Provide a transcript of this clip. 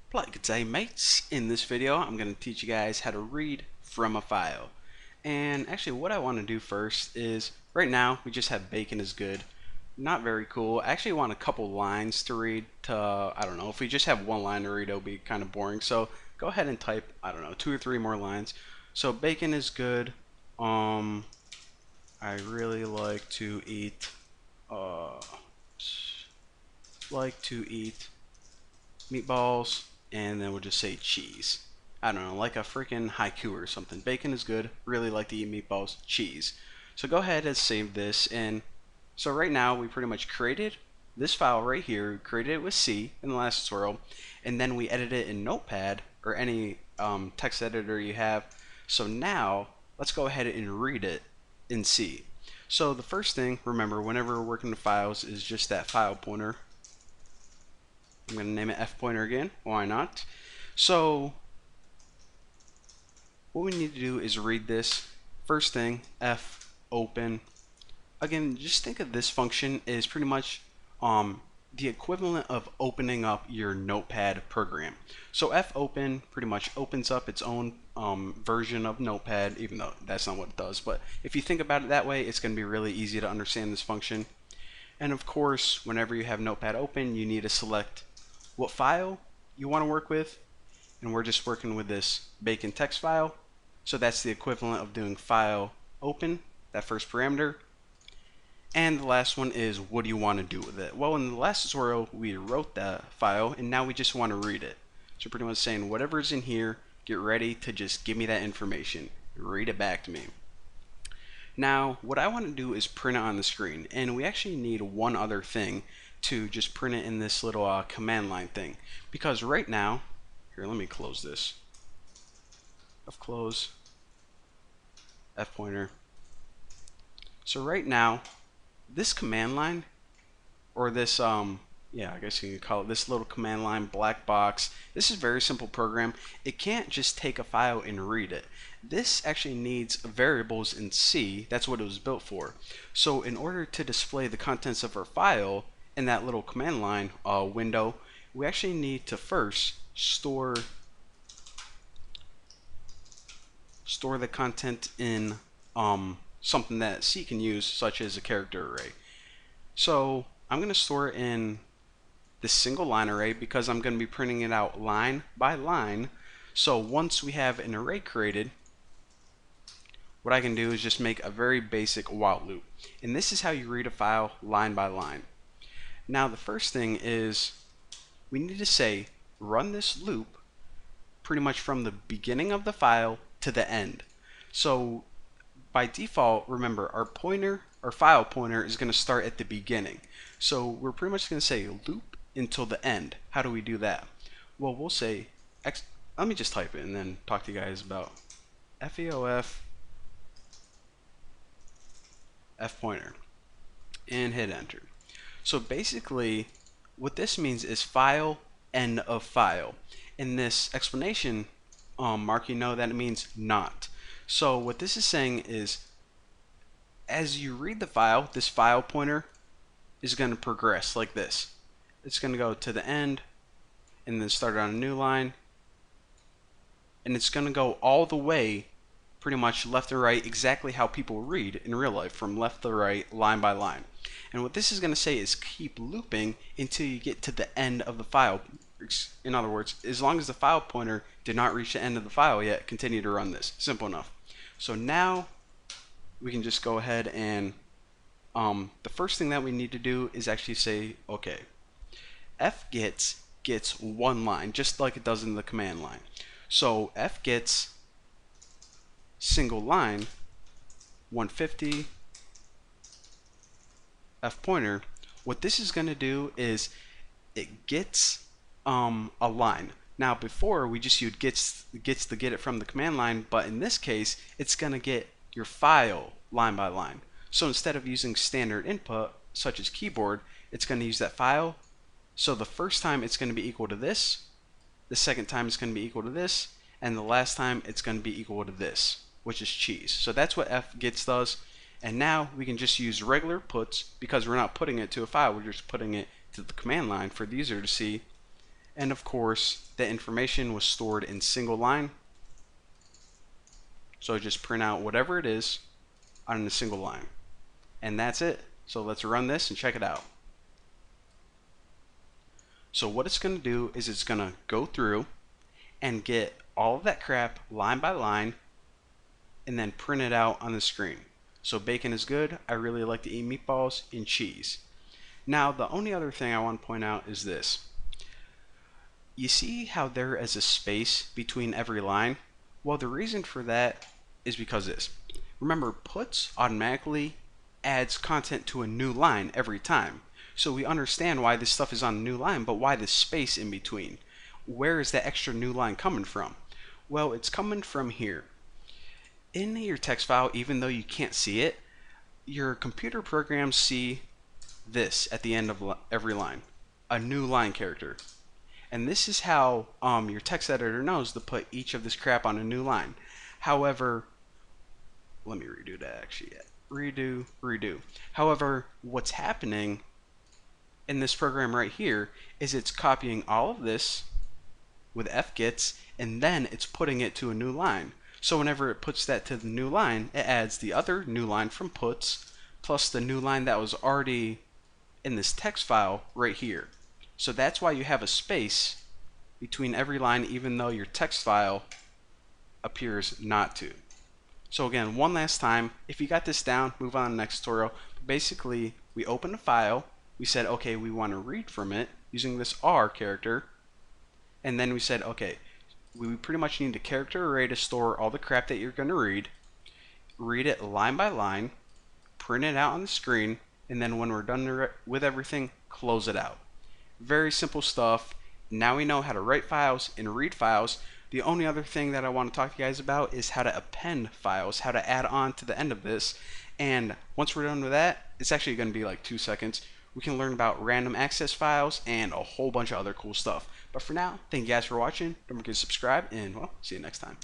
Polite good day, mates. In this video, I'm going to teach you guys how to read from a file. And actually, what I want to do first is, right now, we just have bacon is good. Not very cool. I actually want a couple lines to read to, I don't know, if we just have one line to read, it'll be kind of boring. So go ahead and type, I don't know, 2 or 3 more lines. So bacon is good. I really uh, like to eat meatballs, and then we'll just say cheese. I don't know, like a freaking haiku or something. Bacon is good. Really like to eat meatballs. Cheese. So go ahead and save this. And so right now we pretty much created this file right here. We created it with C in the last tutorial, and then we edited it in Notepad or any text editor you have. So now let's go ahead and read it in C. So the first thing, remember, whenever we're working with files, is just that file pointer. I'm going to name it F pointer again. Why not? So what we need to do is read this. First thing, F open. Again, just think of this function is pretty much the equivalent of opening up your Notepad program. So F open pretty much opens up its own version of Notepad, even though that's not what it does. But if you think about it that way, it's going to be really easy to understand this function. And of course, whenever you have Notepad open, you need to select what file you want to work with, and we're just working with this bacon text file, so that's the equivalent of doing file open, that first parameter. And the last one is, what do you want to do with it? Well, in the last tutorial we wrote that file, and now we just want to read it. So pretty much saying whatever's in here, get ready to just give me that information, read it back to me. Now what I want to do is print it on the screen, and we actually need one other thing to just print it in this little command line thing, because right now, here, let me close this. F close, F pointer. So right now, this command line, or this yeah, I guess you could call it this little command line black box. This is a very simple program. It can't just take a file and read it. This actually needs variables in C. That's what it was built for. So in order to display the contents of our file in that little command line window, we actually need to first store the content in something that C can use, such as a character array. So I'm going to store it in this single line array because I'm going to be printing it out line by line. So once we have an array created, what I can do is just make a very basic while loop. And this is how you read a file line by line. Now the first thing is we need to say run this loop pretty much from the beginning of the file to the end. So by default, remember, our file pointer is going to start at the beginning. So we're pretty much going to say loop until the end. How do we do that? Well, we'll say let me just type it and then talk to you guys about FEOF F pointer and hit enter. So basically what this means is file end of file. In this explanation mark, you know that it means not. So what this is saying is, as you read the file, this file pointer is going to progress like this. It's going to go to the end and then start on a new line, and it's going to go all the way pretty much left to right, exactly how people read in real life, from left to right, line by line. And what this is going to say is keep looping until you get to the end of the file. In other words, as long as the file pointer did not reach the end of the file yet, continue to run this. Simple enough. So now we can just go ahead and the first thing that we need to do is actually say, okay, F gets one line, just like it does in the command line. So F gets single line 150 F pointer. What this is going to do is it gets a line. Now before we just used gets to get it from the command line, but in this case it's going to get your file line by line. So instead of using standard input such as keyboard, it's going to use that file. So the first time it's going to be equal to this, the second time it's going to be equal to this, and the last time it's going to be equal to this, which is cheese. So that's what F gets does. And now we can just use regular puts because we're not putting it to a file, we're just putting it to the command line for the user to see. And of course, the information was stored in single line. So just print out whatever it is on a single line. And that's it. So let's run this and check it out. So what it's going to do is it's going to go through and get all of that crap line by line and then print it out on the screen. So bacon is good. I really like to eat meatballs and cheese. Now the only other thing I want to point out is this. You see how there is a space between every line? Well, the reason for that is because this. Remember, puts automatically adds content to a new line every time. So we understand why this stuff is on a new line, but why the space in between? Where is that extra new line coming from? Well, it's coming from here. In your text file, even though you can't see it, your computer programs see this at the end of every line, a new line character. And this is how your text editor knows to put each of this crap on a new line. However, let me redo that actually. Redo. However, what's happening in this program right here is it's copying all of this with fgets and then it's putting it to a new line. So whenever it puts that to the new line, it adds the other new line from puts plus the new line that was already in this text file right here. So that's why you have a space between every line even though your text file appears not to. So again, one last time, if you got this down, move on to the next tutorial. Basically, we opened a file, we said, okay, we want to read from it using this R character, and then we said, okay, we pretty much need a character array to store all the crap that you're going to read it line by line, print it out on the screen, and then when we're done with everything, close it out. Very simple stuff. Now we know how to write files and read files. The only other thing that I want to talk to you guys about is how to append files, how to add on to the end of this. And once we're done with that, it's actually going to be like 2 seconds. We can learn about random access files and a whole bunch of other cool stuff. But for now, thank you guys for watching. Don't forget to subscribe and, well, see you next time.